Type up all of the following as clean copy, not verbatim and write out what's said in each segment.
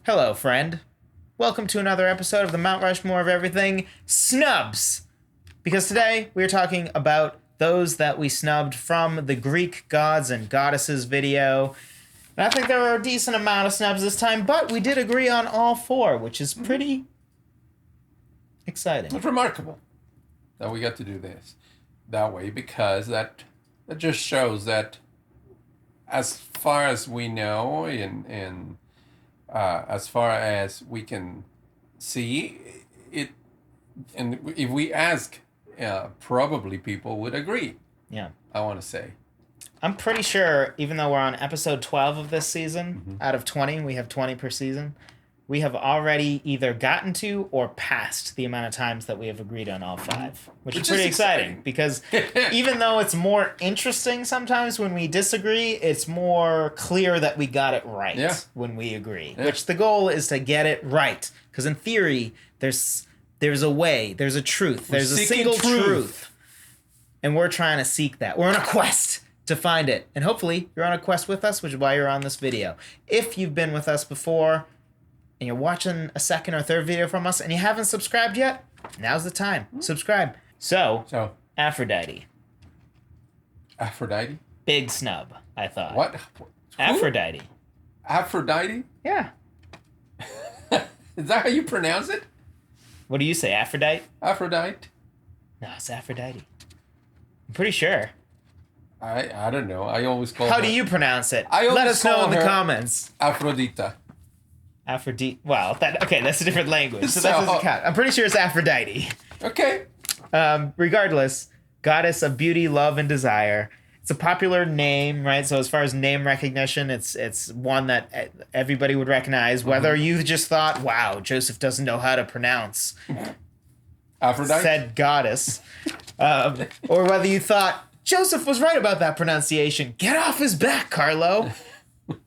Hello, friend. Welcome to another episode of the Mount Rushmore of Everything, SNUBS. Because today we are talking about those that we snubbed from the Greek gods and goddesses video. And I think there were a decent amount of snubs this time, but we did agree on all four, which is pretty exciting. It's remarkable that we got to do this that way, because that just shows that as far as we know and as far as we can see it, and if we ask, probably people would agree. Yeah. I want to say. I'm pretty sure, even though we're on episode 12 of this season, out of 20, we have 20 per season, we have already either gotten to or passed the amount of times that we have agreed on all five, which is pretty exciting because even though it's more interesting sometimes when we disagree, it's more clear that we got it right when we agree, which the goal is to get it right. Because in theory, there's a way, there's a truth, there's a single truth, and we're trying to seek that. We're on a quest to find it, and hopefully you're on a quest with us, which is why you're on this video. If you've been with us before, and you're watching a second or third video from us and you haven't subscribed yet, now's the time. Subscribe. So Aphrodite. Aphrodite? Big snub, I thought. What? Who? Aphrodite. Aphrodite? Yeah. Is that how you pronounce it? What do you say, Aphrodite? Aphrodite? No, it's Aphrodite. I'm pretty sure. I don't know. I always call How her... do you pronounce it? I Let us know in the her comments. Aphrodita. Aphrodite. Wow, that's a different language. So that doesn't count. I'm pretty sure it's Aphrodite. Okay. Regardless, goddess of beauty, love, and desire. It's a popular name, right? So as far as name recognition, it's one that everybody would recognize. Whether you just thought, wow, Joseph doesn't know how to pronounce Aphrodite? said goddess. Or whether you thought, Joseph was right about that pronunciation. Get off his back, Carlo.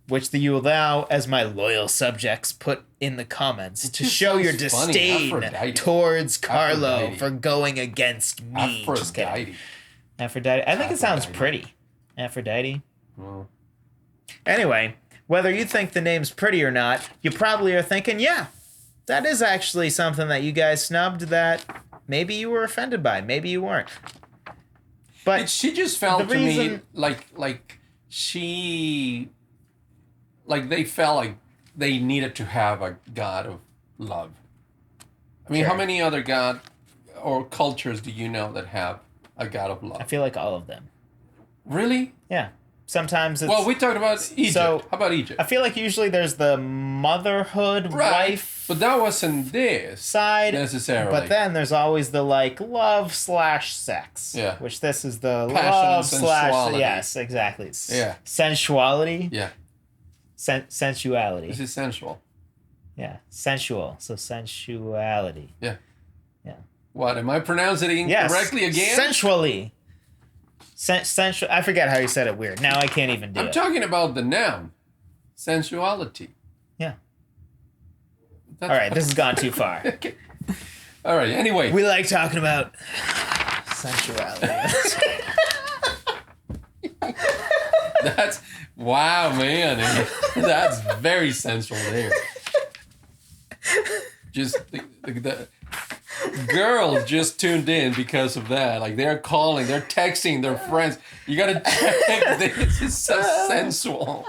Which you will now, as my loyal subjects, put in the comments to show your disdain towards Carlo for going against me. Aphrodite. Aphrodite. I think it sounds pretty. Aphrodite. Anyway, whether you think the name's pretty or not, you probably are thinking, yeah, that is actually something that you guys snubbed that maybe you were offended by. Maybe you weren't. But she just felt to me like she... Like, they felt like they needed to have a god of love. I mean, how many other god or cultures do you know that have a god of love? I feel like all of them. Really? Yeah. Sometimes it's... Well, we talked about Egypt. So, how about Egypt? I feel like usually there's the motherhood, wife... But that wasn't this side necessarily. But then there's always the, like, love/sex. Yeah. Which this is the passion love/ sensuality. Yes, exactly. Yeah. Sensuality. Yeah. Sensuality. This is sensual. Yeah. Sensual. So sensuality. Yeah. Yeah. What, am I pronouncing it correctly again? Sensually. Sensual. I forget how you said it weird. Now I can't even do it. I'm talking about the noun. Sensuality. Yeah. That's all right, this has gone too far. Okay. All right, anyway. We like talking about sensuality. That's... Wow, man. That's very sensual there. Just the girls just tuned in because of that. Like, they're calling, they're texting their friends. You gotta check this. It's so sensual.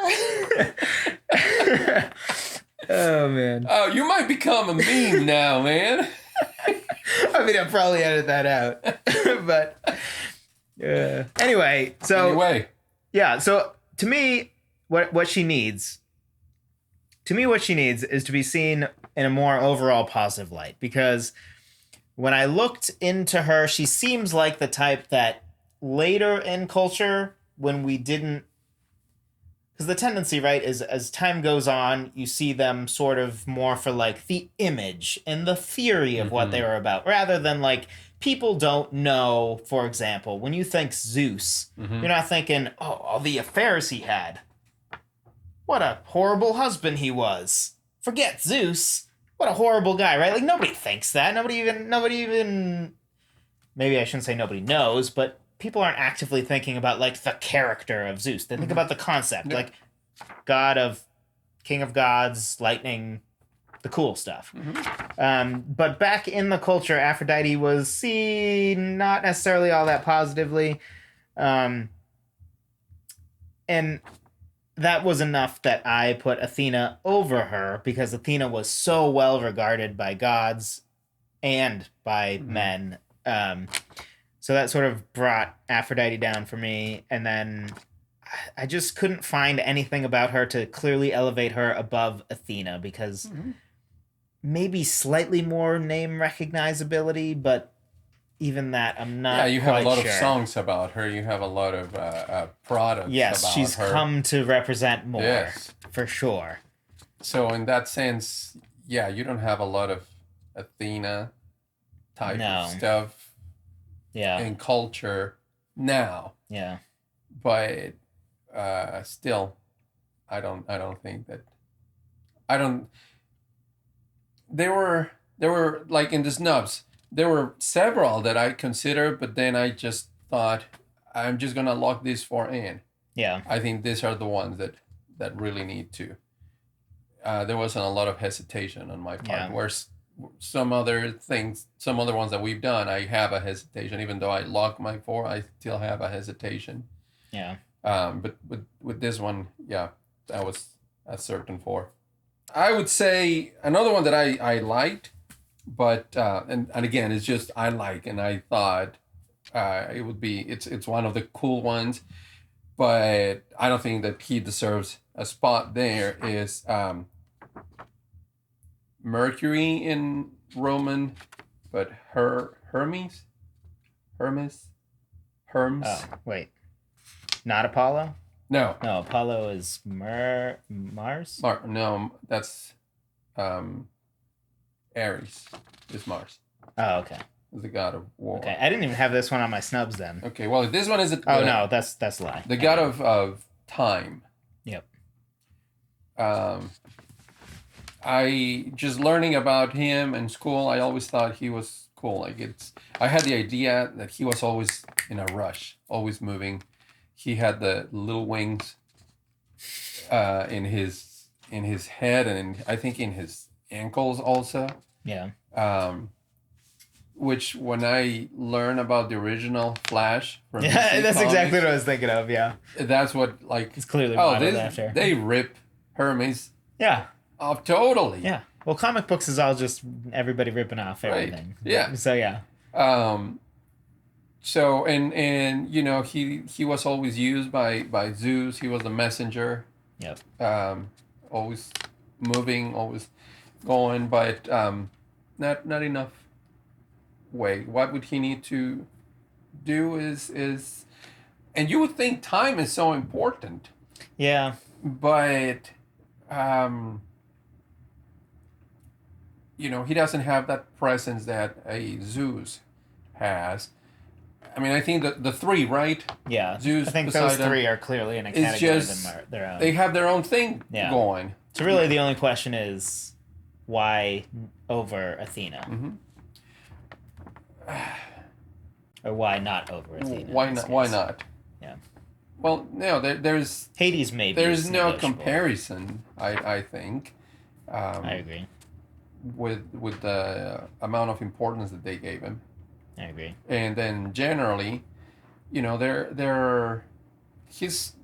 Oh, man. Oh, you might become a meme now, man. I mean, I'll probably edit that out. But anyway, yeah, so to me, what she needs is to be seen in a more overall positive light. Because when I looked into her, she seems like the type that later in culture, when we didn't... Because the tendency, right, is as time goes on, you see them sort of more for, like, the image and the theory of what they were about, rather than, like, people don't know, for example, when you think Zeus, you're not thinking, oh, all the affairs he had. What a horrible husband he was. Forget Zeus. What a horrible guy, right? Like, nobody thinks that. Nobody even... Maybe I shouldn't say nobody knows, but people aren't actively thinking about, like, the character of Zeus. They think about the concept, like, god of, king of gods, lightning, the cool stuff. But back in the culture, Aphrodite was seen not necessarily all that positively. And that was enough that I put Athena over her because Athena was so well regarded by gods and by men. So that sort of brought Aphrodite down for me. And then I just couldn't find anything about her to clearly elevate her above Athena because maybe slightly more name recognizability, but even that I'm not. Yeah, you have a lot sure. of songs about her. You have a lot of products. Yes, about she's her. come to represent more. Yes, for sure. So in that sense, yeah, you don't have a lot of Athena type of stuff. Yeah. In culture now. Yeah. But still, I don't think that. I don't. There were like in the snubs. There were several that I considered, but then I just thought I'm just gonna lock these 4 in. Yeah. I think these are the ones that really need to. There wasn't a lot of hesitation on my part. Yeah. Whereas some other things, some other ones that we've done, I have a hesitation. Even though I lock my 4, I still have a hesitation. Yeah. But with this one, yeah, that was a certain 4. I would say another one that I liked, but and again, it's just I like, and I thought it would be it's one of the cool ones, but I don't think that he deserves a spot there. Is Mercury in Roman, but Hermes. Oh, wait. Not Apollo? No. No, Apollo is Mars? No, that's Ares is Mars. Oh, okay. The god of war. Okay, I didn't even have this one on my snubs then. Okay, well, this one is... no, that's a lie. The god of time. Yep. I just learning about him in school, I always thought he was cool. I had the idea that he was always in a rush, always moving. He had the little wings in his head, and I think in his ankles also. Yeah. Which when I learn about the original Flash from DC that's Comics, exactly what I was thinking of. Yeah. That's what It's clearly modeled after. They rip Hermes. Yeah. Off totally. Yeah. Well, comic books is all just everybody ripping off everything. Right. Yeah. So yeah. So and he was always used by Zeus. He was the messenger. Yep. Always moving, always going, but not enough way. What would he need to do is and you would think time is so important. Yeah. But he doesn't have that presence that a Zeus has. I mean, I think the 3, right? Yeah. Zeus, I think Poseidon, those 3 are clearly in a category than their own. They have their own thing going. So really the only question is why over Athena? Mm-hmm. Or why not over Athena? Why not? Why not? Yeah. Well, no, there's Hades maybe. There's no comparison. I think. I agree. With the amount of importance that they gave him. I agree. And then generally,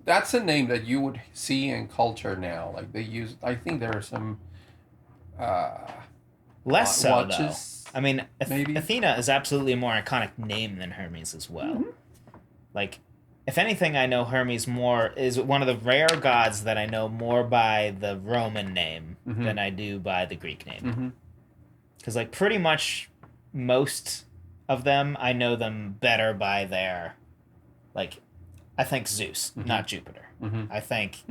that's a name that you would see in culture now. Like they use. I think there are some. Less so watches. Though. I mean, Maybe. Athena is absolutely a more iconic name than Hermes as well. Mm-hmm. Like, if anything, I know Hermes more is one of the rare gods that I know more by the Roman name than I do by the Greek name. Because, like, pretty much most of them, I know them better by their, like, I think Zeus, not Jupiter. I think,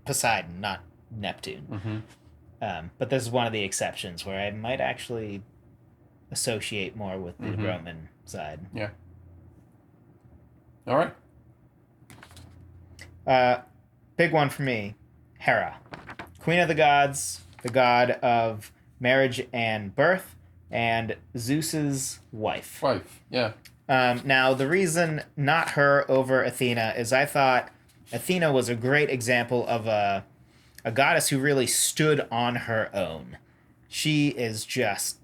Poseidon, not Neptune. But this is one of the exceptions where I might actually associate more with the Roman side. Yeah. All right. Big one for me, Hera. Queen of the gods, the god of marriage and birth, and Zeus's wife. Yeah. Now, the reason not her over Athena is I thought Athena was a great example of a goddess who really stood on her own. she is just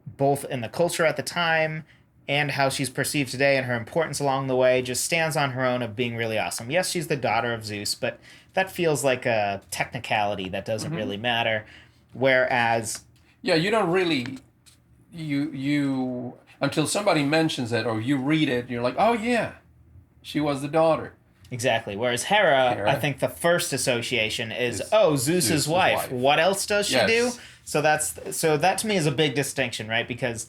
both in the culture at the time and how she's perceived today and her importance along the way, just stands on her own of being really awesome. Yes, she's the daughter of Zeus, but that feels like a technicality that doesn't really matter. Whereas, Yeah, you don't really you until somebody mentions it or you read it, you're like, oh yeah, she was the daughter. exactly. Whereas Hera, Hera. I think the first association is Is Zeus's Zeus's wife. wife. What else does she Yes. do? So that to me is a big distinction, right? Because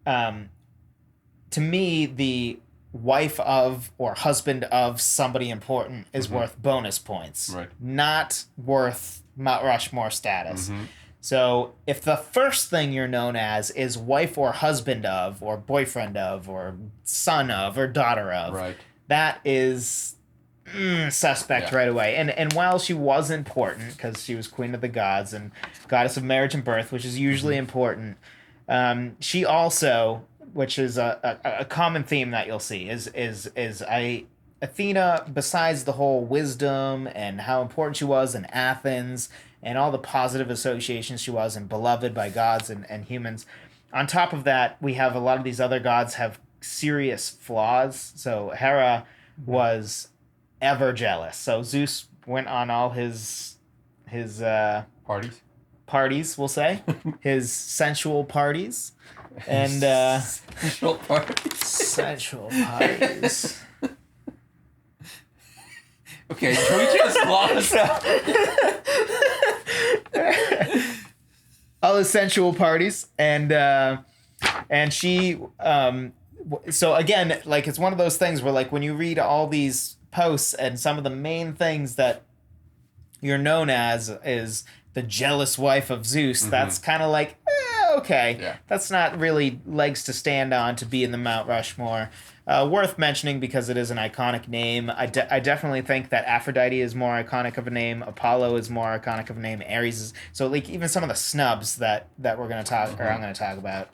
to me, the wife of or husband of somebody important is worth bonus points, Right. not worth Mount Rushmore status. So if the first thing you're known as is wife or husband of, or boyfriend of, or son of, or daughter of, Right. that is suspect Yeah. right away. And while she was important, because she was queen of the gods and goddess of marriage and birth, which is usually important, she also, which is a common theme that you'll see, is Athena, besides the whole wisdom and how important she was in Athens and all the positive associations she was and beloved by gods and humans, on top of that, we have a lot of these other gods have serious flaws. So Hera was ever jealous. So Zeus went on all his Parties. parties, we'll say, his sensual parties. And Sensual parties. sensual parties. Okay, we just lost. All his sensual parties, and she. So again, like it's one of those things where, like, when you read all these posts and some of the main things that you're known as is the jealous wife of Zeus, that's kind of like, okay, Yeah. that's not really legs to stand on to be in the Mount Rushmore. Worth mentioning because it is an iconic name. I definitely think that Aphrodite is more iconic of a name. Apollo is more iconic of a name. Ares is so, like, even some of the snubs that we're gonna talk or I'm gonna talk about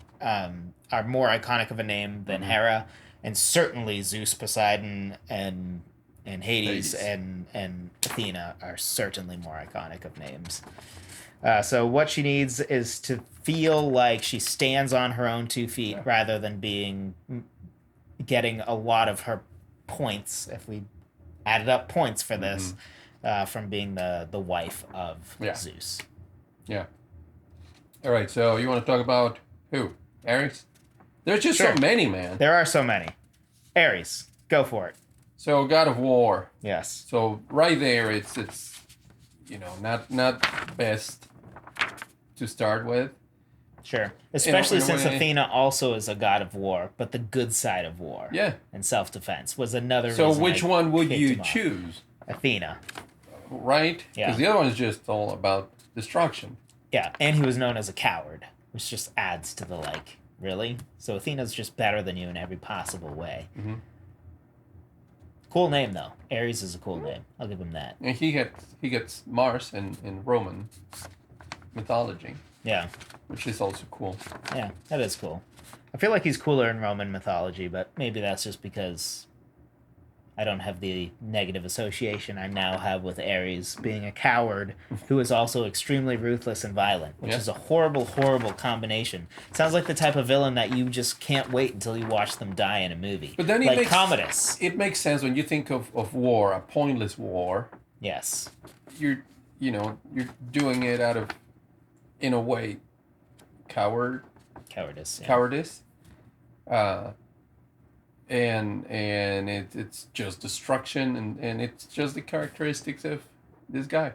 are more iconic of a name than Hera, and certainly Zeus, Poseidon, and Hades. and Athena are certainly more iconic of names. So what she needs is to feel like she stands on her own 2 feet rather than getting a lot of her points, if we added up points for this, from being the wife of Zeus. Yeah. All right, so you want to talk about who? Ares? There's just Sure. so many, man. There are so many. Ares, go for it. So God of War. Yes. So right there, it's not best to start with. Sure. Especially in a since way. Athena also is a god of war, but the good side of war. Yeah. And self-defense was another So reason which I one would kicked you him off. choose? Athena. Right? Yeah. Because the other one is just all about destruction. Yeah, and he was known as a coward, which just adds to the, like, really? So Athena's just better than you in every possible way. Cool name, though. Ares is a cool name. I'll give him that. And he gets Mars in Roman mythology, Yeah. which is also cool. Yeah, that is cool. I feel like he's cooler in Roman mythology, but maybe that's just because I don't have the negative association I now have with Ares being a coward who is also extremely ruthless and violent, which is a horrible, horrible combination. Sounds like the type of villain that you just can't wait until you watch them die in a movie. But then like Commodus. It makes sense when you think of war, a pointless war. Yes. You're doing it out of, in a way, Cowardice. Yeah. cowardice. And it's just destruction and it's just the characteristics of this guy.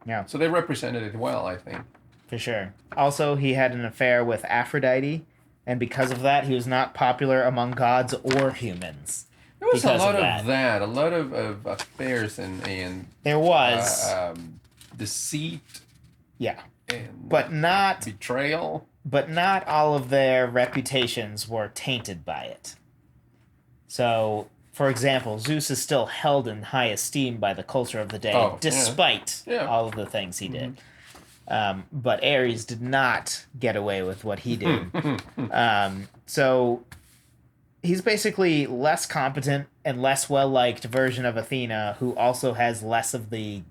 Yeah. So they represented it well, I think. For sure. Also, he had an affair with Aphrodite, and because of that, he was not popular among gods or humans. There was a because lot of of that, a lot of affairs and there was, deceit yeah, and but not betrayal. but not all of their reputations were tainted by it. So, for example, Zeus is still held in high esteem by the culture of the day, despite all of the things he did. But Ares did not get away with what he did. So he's basically less competent and less well-liked version of Athena, who also has less of the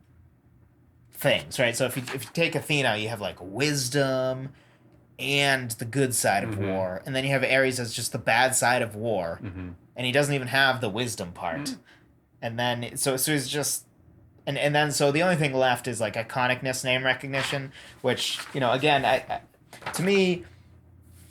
things, right? So if you take Athena, you have like wisdom and the good side of war, and then you have Ares as just the bad side of war, and he doesn't even have the wisdom part. And then so it's just and then so the only thing left is like iconicness, name recognition, which, you know, again, I to me,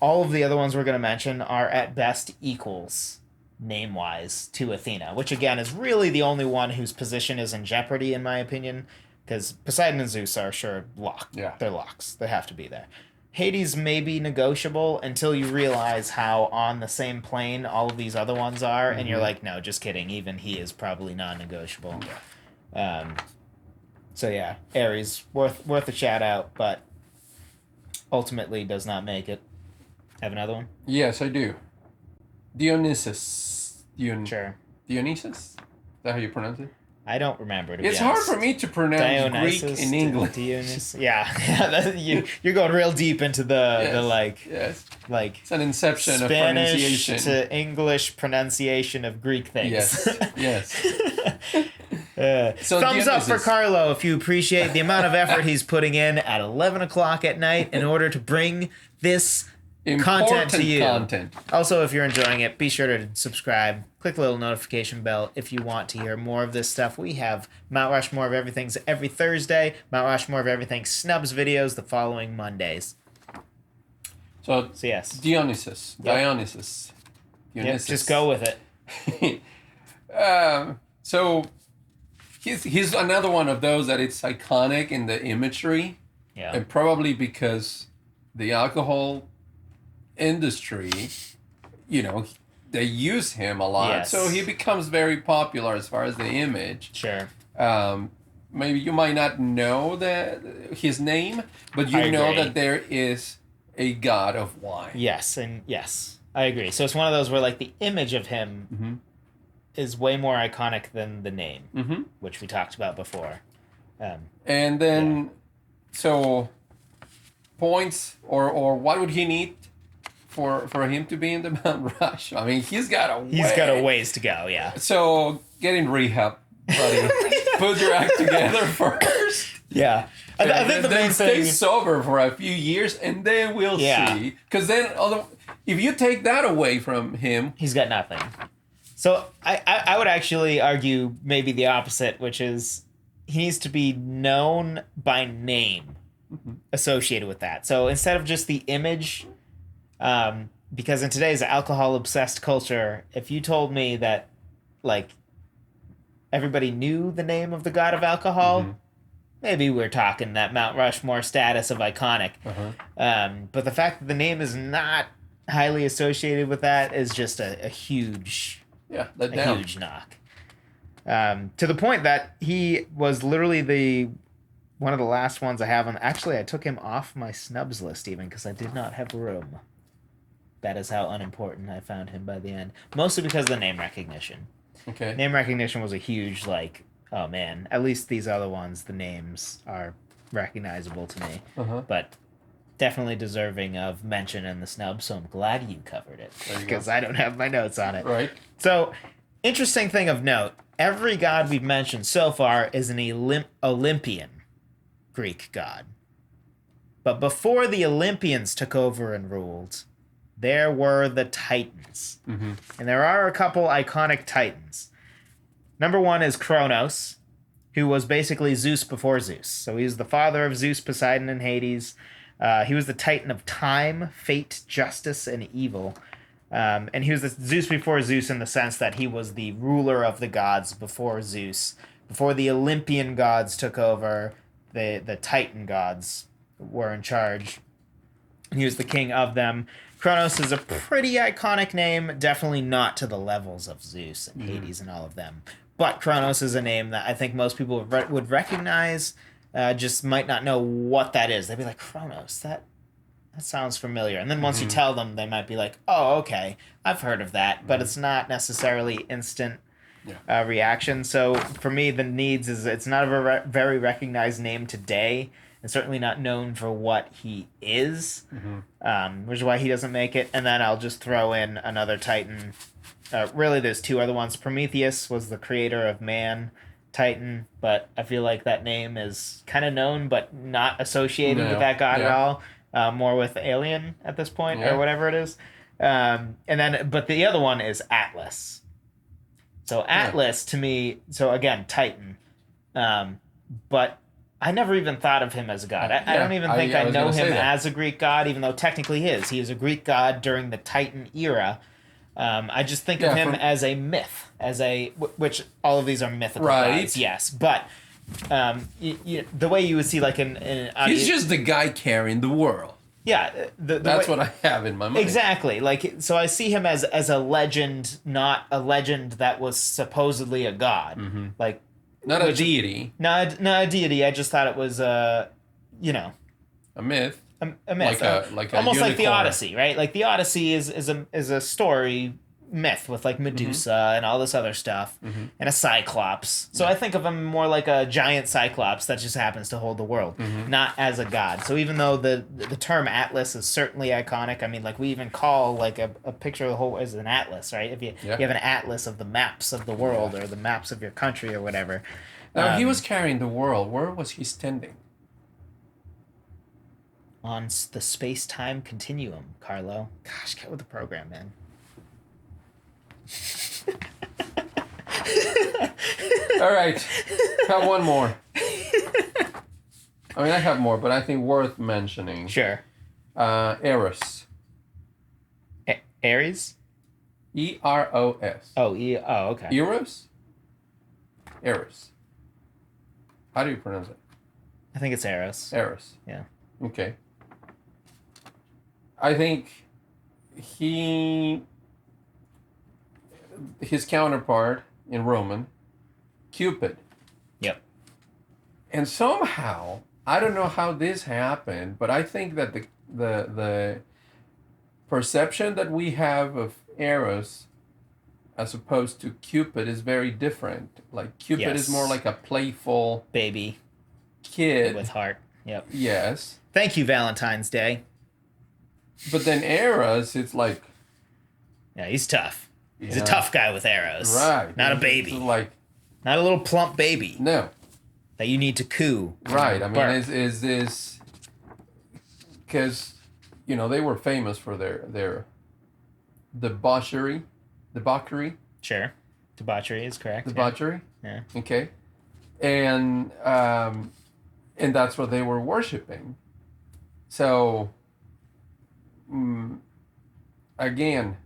all of the other ones we're going to mention are at best equals name wise to Athena, which again is really the only one whose position is in jeopardy in my opinion, because Poseidon and Zeus are sure locked. Yeah. They're locks. They have to be there. Hades may be negotiable until you realize how on the same plane all of these other ones are, and you're like, no, just kidding. Even he is probably non-negotiable. Yeah. So yeah, Ares worth a shout out, but ultimately does not make it. Have another one? Yes, I do. Dionysus. Sure. Dionysus? Is that how you pronounce it? I don't remember. It's hard for me to pronounce Greek in English. Dionysus. Yeah, you're going real deep into the like. Yes. Like it's an inception Spanish of pronunciation to English pronunciation of Greek things. Yes. So thumbs up for Carlo if you appreciate the amount of effort he's putting in at 11 o'clock at night in order to bring this content to you. Also, if you're enjoying it, be sure to subscribe. Click the little notification bell if you want to hear more of this stuff. We have Mount Rushmore of Everything's every Thursday. Mount Rushmore of Everything Snubs videos the following Mondays. So yes. Dionysus. Yep. Dionysus. Yep, just go with it. So he's another one of those that it's iconic in the imagery. Yeah. And probably because the alcohol industry, you know, they use him a lot. Yes. So he becomes very popular as far as the image. Sure. Maybe you might not know his name, but you know that there is a god of wine. Yes, I agree. So it's one of those where like the image of him is way more iconic than the name, which we talked about before. And then, so points or what would he need for him to be in the Mount Rush? I mean, he's got a ways to go. Yeah. So get in rehab, buddy. Put your act together first. Yeah. I think the main thing. Stay sober for a few years, and then we'll see. Because then, if you take that away from him, he's got nothing. So I would actually argue maybe the opposite, which is he needs to be known by name associated with that. So instead of just the image, because in today's alcohol-obsessed culture, if you told me that, like, everybody knew the name of the god of alcohol, maybe we're talking that Mount Rushmore status of iconic. But the fact that the name is not highly associated with that is just a huge, huge knock. To the point that he was literally one of the last ones I have on. Actually, I took him off my snubs list even because I did not have room. That is how unimportant I found him by the end. Mostly because of the name recognition. Okay. Name recognition was a huge, like, oh man, at least these other ones, the names are recognizable to me. But definitely deserving of mention in the snub, so I'm glad you covered it. Because I don't have my notes on it. Right. So, interesting thing of note, every god we've mentioned so far is an Olympian Greek god. But before the Olympians took over and ruled, there were the Titans. And there are a couple iconic Titans. Number one is Kronos, who was basically Zeus before Zeus. So he's the father of Zeus, Poseidon, and Hades. He was the Titan of time, fate, justice, and evil. And he was the Zeus before Zeus in the sense that he was the ruler of the gods before Zeus. Before the Olympian gods took over, the Titan gods were in charge. He was the king of them. Kronos is a pretty iconic name, definitely not to the levels of Zeus and Hades and all of them. But Kronos is a name that I think most people would recognize, just might not know what that is. They'd be like, Kronos, that sounds familiar. And then once you tell them, they might be like, oh, okay, I've heard of that. But it's not necessarily instant reaction. So for me, the needs is it's not a very recognized name today. And certainly not known for what he is, which is why he doesn't make it. And then I'll just throw in another Titan. Really, there's two other ones. Prometheus was the creator of man. Titan, but I feel like that name is kind of known but not associated No. with that god at Yeah. all. More with Alien at this point, Yeah. or whatever it is. But the other one is Atlas. So Atlas to me, so again, Titan. But I never even thought of him as a god. I don't even think I was know gonna say him that. as a Greek god, even though technically he is. He is a Greek god during the Titan era. I just think of him as a myth, which all of these are mythical Right. gods, yes. But the way you would see like He's just the guy carrying the world. yeah, That's what I have in my mind. Exactly. Like, so I see him as a legend, not a legend that was supposedly a god. Mm-hmm. Like, not a deity. Not a deity. I just thought it was a myth. A myth. Like a almost unicorn. like the Odyssey, right? Like the Odyssey is a story myth with like Medusa and all this other stuff and a Cyclops. So I think of him more like a giant Cyclops that just happens to hold the world, not as a god. So even though the term Atlas is certainly iconic, I mean, like we even call like a picture of the whole as an atlas, right? If you have an atlas of the maps of the world or the maps of your country or whatever. Now he was carrying the world. Where was he standing? On the space-time continuum, Carlo. Gosh, get with the program, man. All right, have one more. I mean, I have more, but I think worth mentioning. Sure. Eros. Aries? Eros. Oh, okay. Eros? Eros. How do you pronounce it? I think it's Eros. Eros. Yeah. Okay. I think his counterpart in Roman, Cupid. Yep. And somehow, I don't know how this happened, but I think that the perception that we have of Eros as opposed to Cupid is very different. Like Cupid is more like a playful baby kid with heart. Yep. Yes. Thank you, Valentine's Day. But then Eros, it's like, yeah, he's tough. He's a tough guy with arrows. Right. Not a baby. Like, not a little plump baby. No. That you need to coo. Right. I mean, is this because they were famous for their debauchery. Sure. Debauchery is correct. Debauchery. Yeah. Okay. And that's what they were worshiping. So again,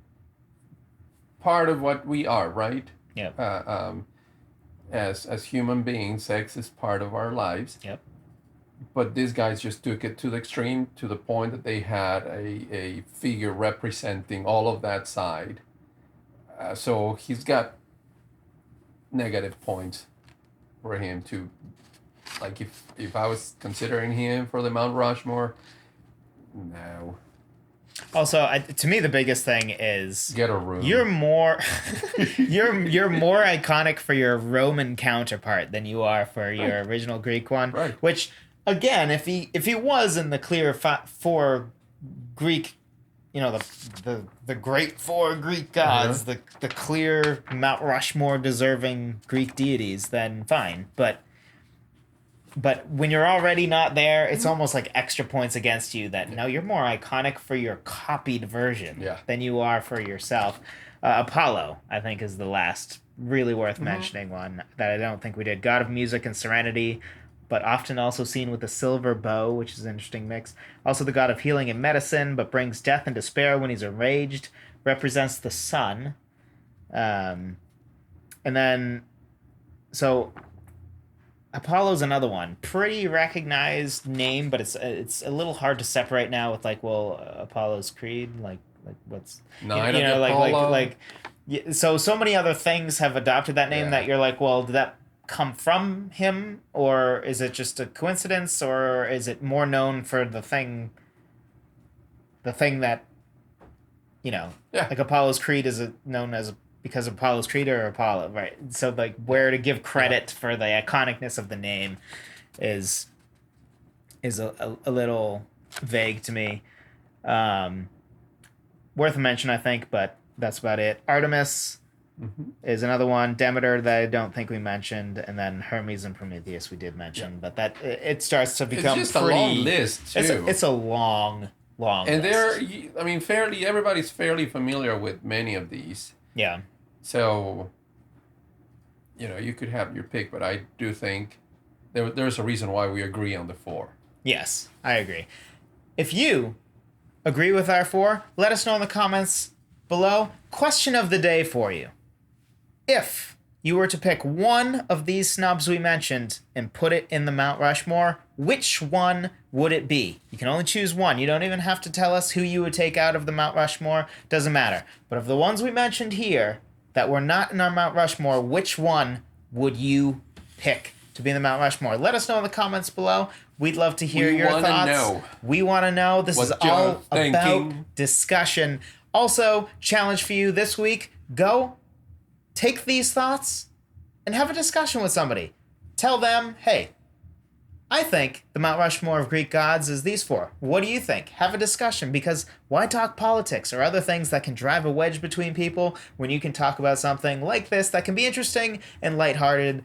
part of what we are, right? Yep. As human beings, sex is part of our lives. Yep. But these guys just took it to the extreme, to the point that they had a figure representing all of that side. So he's got negative points for him to, like, if I was considering him for the Mount Rushmore, no. Also, to me, the biggest thing is get a room. You're more, you're more iconic for your Roman counterpart than you are for your original Greek one. Right. Which, again, if he was in the clear four Greek, the great four Greek gods, the clear Mount Rushmore deserving Greek deities, then fine. But when you're already not there, it's almost like extra points against you that, no, you're more iconic for your copied version than you are for yourself. Apollo, I think, is the last really worth mentioning one that I don't think we did. God of music and serenity, but often also seen with a silver bow, which is an interesting mix. Also the god of healing and medicine, but brings death and despair when he's enraged. Represents the sun. And then, so Apollo's another one. Pretty recognized name, but it's a little hard to separate now with Apollo's creed, like what's so many other things have adopted that name that you're like, well, did that come from him, or is it just a coincidence, or is it more known for the thing that like Apollo's creed is known as because of Apollo's creed or Apollo, right? So like where to give credit for the iconicness of the name is a little vague to me. Worth a mention, I think, but that's about it. Artemis, is another one. Demeter that I don't think we mentioned, and then Hermes and Prometheus we did mention, but that it starts to become it's just pretty, a long list too. It's a long and list. I mean, everybody's fairly familiar with many of these. Yeah. So, you could have your pick, but I do think there's a reason why we agree on the 4. Yes, I agree. If you agree with our 4, let us know in the comments below. Question of the day for you. If you were to pick one of these snubs we mentioned and put it in the Mount Rushmore, which one would it be? You can only choose one. You don't even have to tell us who you would take out of the Mount Rushmore. Doesn't matter. But of the ones we mentioned here that were not in our Mount Rushmore, which one would you pick to be in the Mount Rushmore? Let us know in the comments below. We'd love to hear your thoughts. We want to know. This is all about discussion. Also, challenge for you this week. Go take these thoughts and have a discussion with somebody. Tell them, hey, I think the Mount Rushmore of Greek gods is these 4. What do you think? Have a discussion, because why talk politics or other things that can drive a wedge between people when you can talk about something like this that can be interesting and lighthearted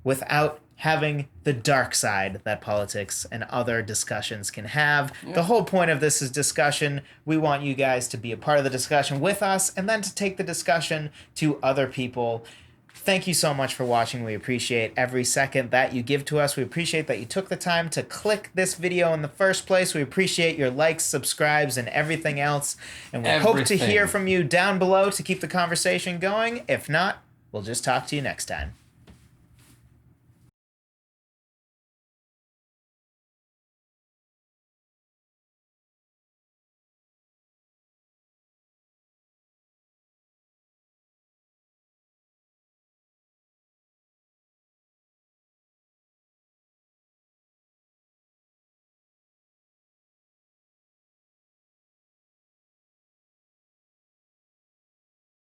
without having the dark side that politics and other discussions can have. Yeah. The whole point of this is discussion. We want you guys to be a part of the discussion with us and then to take the discussion to other people. Thank you so much for watching. We appreciate every second that you give to us. We appreciate that you took the time to click this video in the first place. We appreciate your likes, subscribes, and everything else. And we hope to hear from you down below to keep the conversation going. If not, we'll just talk to you next time.